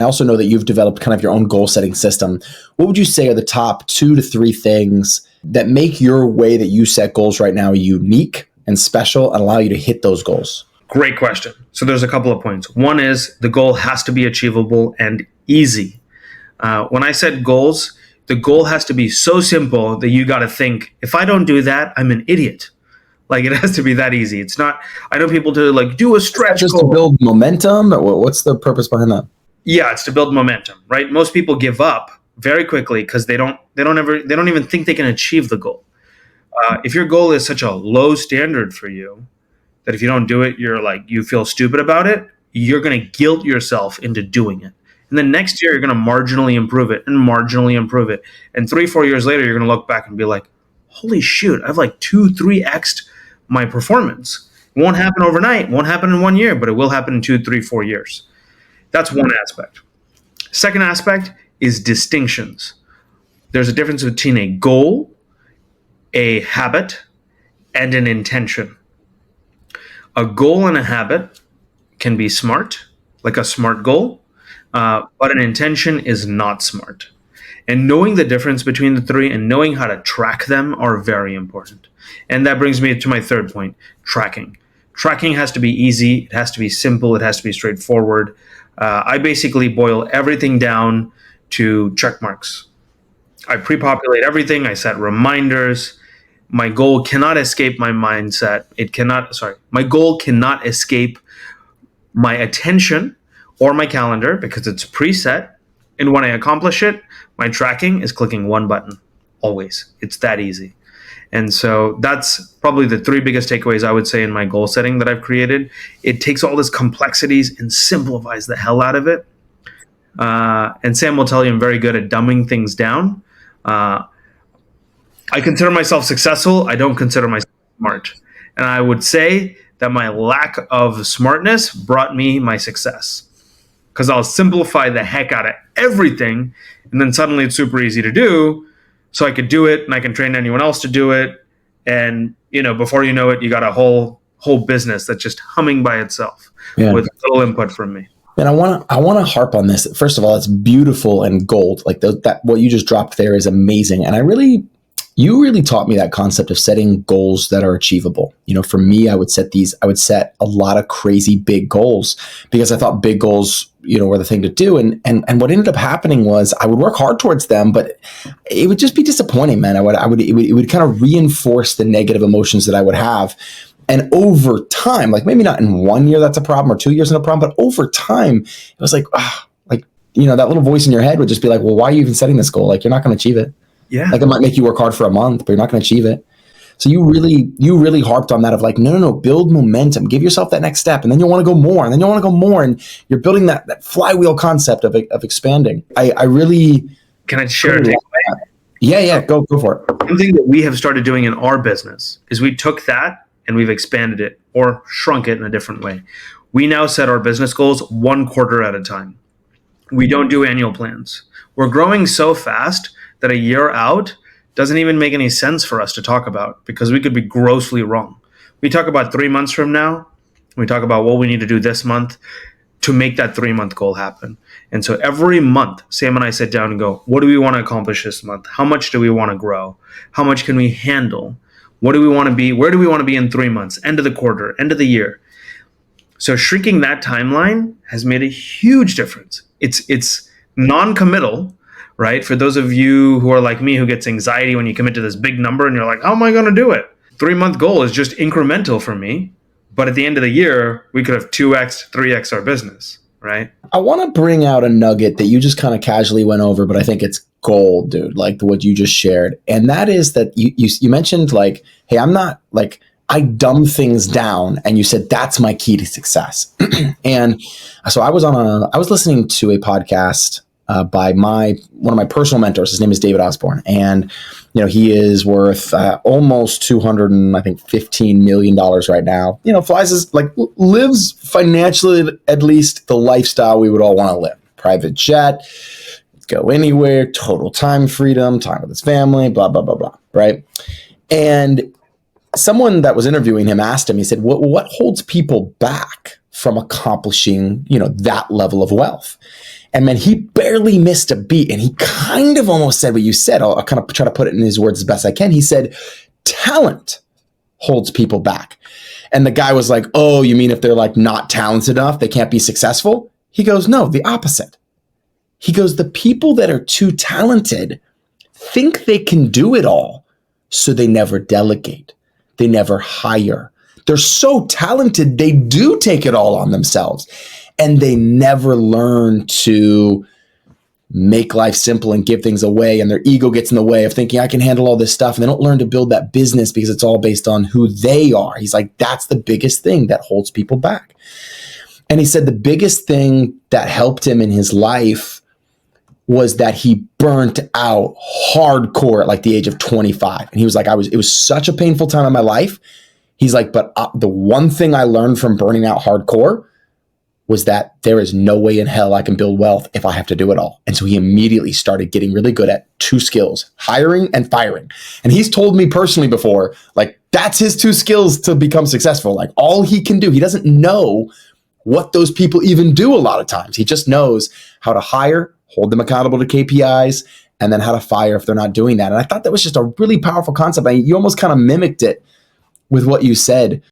I also know that you've developed kind of your own goal setting system. What would you say are the top 2 to 3 things that make your way that you set goals right now unique and special and allow you to hit those goals? Great question. So there's a couple of points. One is the goal has to be achievable and easy. When I set goals, the goal has to be so simple that you got to think, if I don't do that, I'm an idiot. Like, it has to be that easy. It's not, I know people do like do a stretch just goal. To build momentum. What's the purpose behind that? Yeah, it's to build momentum, right? Most people give up very quickly because they don't even think they can achieve the goal. If your goal is such a low standard for you that if you don't do it, you feel stupid about it, you're going to guilt yourself into doing it. And then next year, you're going to marginally improve it and marginally improve it. And 3-4 years later, you're going to look back and be like, holy shoot, I've like 2-3x'd my performance. It won't happen overnight, won't happen in 1 year, but it will happen in 2-3-4 years. That's one aspect. Second aspect is distinctions. There's a difference between a goal, a habit, and an intention. A goal and a habit can be smart, like a SMART goal, but an intention is not smart. And knowing the difference between the three and knowing how to track them are very important. And that brings me to my third point, tracking. Tracking has to be easy. It has to be simple. It has to be straightforward. I basically boil everything down to check marks. I pre-populate everything. I set reminders. My goal cannot escape my mindset. My goal cannot escape my attention or my calendar because it's preset. And when I accomplish it, my tracking is clicking one button, always. It's that easy. And so that's probably the 3 biggest takeaways I would say in my goal setting that I've created. It takes all these complexities and simplifies the hell out of it. And Sam will tell you I'm very good at dumbing things down. I consider myself successful. I don't consider myself smart. And I would say that my lack of smartness brought me my success. Because I'll simplify the heck out of everything, and then suddenly it's super easy to do, so I could do it, and I can train anyone else to do it, and before you know it, you got a whole business that's just humming by itself with little input from me. And I want to harp on this. First of all, it's beautiful and gold. Like that, what you just dropped there is amazing, and you really taught me that concept of setting goals that are achievable. For me, I would set a lot of crazy big goals because I thought big goals, were the thing to do. And what ended up happening was I would work hard towards them, but it would just be disappointing, man. It would kind of reinforce the negative emotions that I would have. And over time, like maybe not in 1 year, that's a problem, or 2 years, not a problem, but over time, it was like, that little voice in your head would just be like, well, why are you even setting this goal? Like, you're not going to achieve it. Yeah. Like it might make you work hard for a month, but you're not going to achieve it. So you really harped on that of like, no, build momentum, give yourself that next step. And then you'll want to go more, and then you'll want to go more. And you're building that flywheel concept of expanding. I really. Can I share a takeaway? Yeah. Go for it. One thing that we have started doing in our business is we took that and we've expanded it or shrunk it in a different way. We now set our business goals 1 quarter at a time. We don't do annual plans. We're growing so fast that a year out doesn't even make any sense for us to talk about because we could be grossly wrong. We talk about 3 months from now. We talk about what we need to do this month to make that 3-month goal happen. And so every month, Sam and I sit down and go, what do we want to accomplish this month? How much do we want to grow? How much can we handle? What do we want to be? Where do we want to be in 3 months? End of the quarter, end of the year. So shrinking that timeline has made a huge difference. It's non-committal, right? For those of you who are like me, who gets anxiety when you commit to this big number and you're like, how am I going to do it? 3-month goal is just incremental for me. But at the end of the year, we could have 2x, 3x our business, right? I want to bring out a nugget that you just kind of casually went over, but I think it's gold, dude, like what you just shared. And that is that you mentioned like, hey, I'm not like, I dumb things down. And you said, that's my key to success. And so I was listening to a podcast by one of my personal mentors. His name is David Osborne, and he is worth almost $215 million right now. Lives financially at least the lifestyle we would all want to live. Private jet, go anywhere, total time freedom, time with his family, blah blah blah blah. Right, and someone that was interviewing him asked him. He said, "What holds people back from accomplishing, that level of wealth. And man, he barely missed a beat. And he kind of almost said what you said. I'll kind of try to put it in his words as best I can. He said, talent holds people back. And the guy was like, oh, you mean if they're like not talented enough, they can't be successful? He goes, no, the opposite. He goes, the people that are too talented think they can do it all. So they never delegate. They never hire. They're so talented, they do take it all on themselves. And they never learn to make life simple and give things away. And their ego gets in the way of thinking, I can handle all this stuff. And they don't learn to build that business because it's all based on who they are. He's like, that's the biggest thing that holds people back. And he said the biggest thing that helped him in his life was that he burnt out hardcore at like the age of 25. And he was like, it was such a painful time in my life. He's like, but the one thing I learned from burning out hardcore was that there is no way in hell I can build wealth if I have to do it all. And so he immediately started getting really good at two skills, hiring and firing. And he's told me personally before, like, that's his two skills to become successful. Like, all he can do, he doesn't know what those people even do a lot of times. He just knows how to hire, hold them accountable to KPIs, and then how to fire if they're not doing that. And I thought that was just a really powerful concept. You almost kind of mimicked it with what you said.